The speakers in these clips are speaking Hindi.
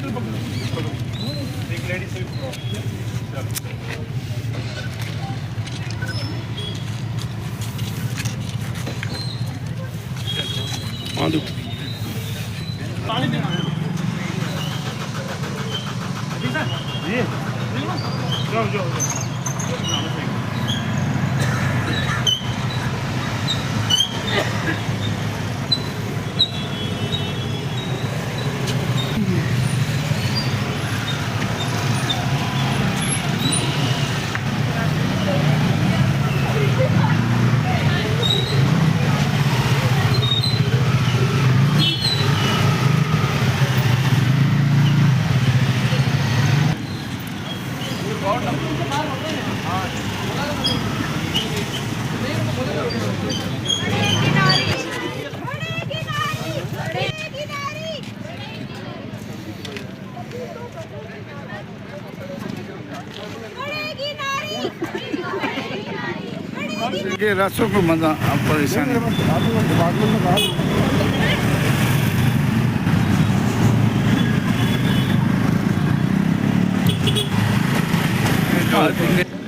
एक लेडी से जाओ ये रास्तों को मजा आप परेशान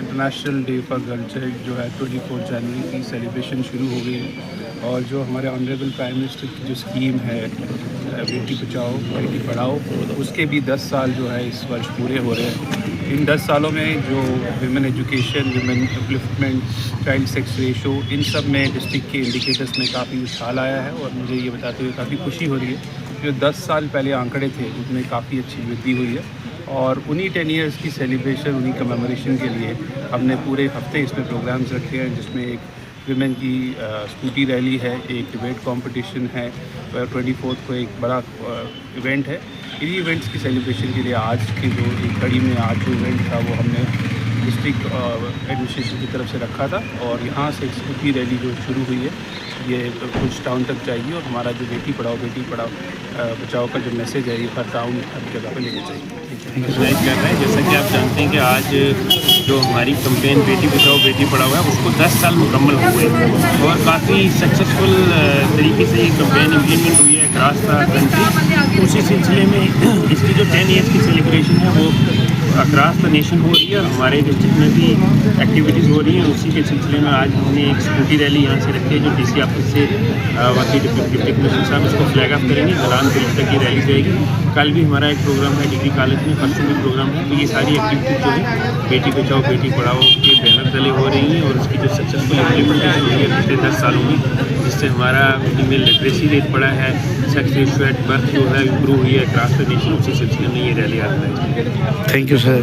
international day for girl child जो है 24 जनवरी की सेलिब्रेशन शुरू हो गई है। और जो हमारे ऑनरेबल प्राइम मिनिस्टर की जो स्कीम है बेटी बचाओ बेटी पढ़ाओ, उसके भी 10 साल जो है इस वर्ष पूरे हो रहे हैं। इन 10 सालों में जो women education, women upliftment, child sex ratio, इन सब में डिस्ट्रिक्ट के इंडिकेटर्स में काफ़ी उछाल आया है। और मुझे ये बताते हुए काफ़ी खुशी हो रही है जो 10 साल पहले आंकड़े थे उसमें काफ़ी अच्छी वृद्धि हुई है। और उन्हीं 10 ईयर्स की सेलिब्रेशन, उन्हीं कमेमोरेशन के लिए हमने पूरे हफ्ते इसमें प्रोग्राम्स रखे हैं, जिसमें एक विमेन की स्कूटी रैली है, एक डिबेट कंपटीशन है, 24 को एक बड़ा इवेंट है। इन्हीं इवेंट्स की सेलिब्रेशन के लिए आज की जो एक कड़ी में आज जो इवेंट था वो हमने डिस्ट्रिक्ट एडमिनिस्ट्रेशन की तरफ से रखा था। और यहाँ से एक स्कूटी रैली जो शुरू हुई है ये कुछ टाउन तक जाएगी। और हमारा जो बेटी पढ़ाओ बचाओ का जो मैसेज है ये हर टाउन हर जगह पर लेके जाएगी। ऑर्गेनाइज कर रहे हैं। जैसा कि आप जानते हैं कि आज जो हमारी कैंपेन बेटी बचाओ बेटी पढ़ाओ है उसको 10 साल मुकम्मल हुए और काफ़ी सक्सेसफुल तरीके से ये कैंपेन इम्प्लीमेंट हुई है अक्रॉस द कंट्री। उसी सिलसिले में इसकी जो 10 ईयर्स की सेलिब्रेशन है वो अक्रॉस द नेशन हो रही है और हमारे डिस्ट्रिक्ट में भी एक्टिविटीज़ हो रही हैं। उसी के सिलसिले में आज हमने एक स्कूटी रैली यहाँ से रखी है जो DC ऑफिस से वकील डिप्टी कमिश्नर साहब इसको फ्लैग ऑफ करेंगे। दलान पुलिस तक की रैली जाएगी। कल भी हमारा एक प्रोग्राम है डिग्री कॉलेज में, परसों भी प्रोग्राम है। तो ये सारी एक्टिविटीज़ जो है बेटी बचाओ बेटी पढ़ाओ के बैनर तले हो रही हैं और उसकी जो सक्सेसफुल इम्प्लीमेंटेशन हुई है पिछले 10 सालों में, जिससे हमारा फीमेल लिटरेसी रेट बढ़ा है, सेक्स रेशियो एट बर्थ जो है इम्प्रूव हुई है अक्रॉस द नेशन। उसी सिलसिले में ये रैली आता है। Thank you sir.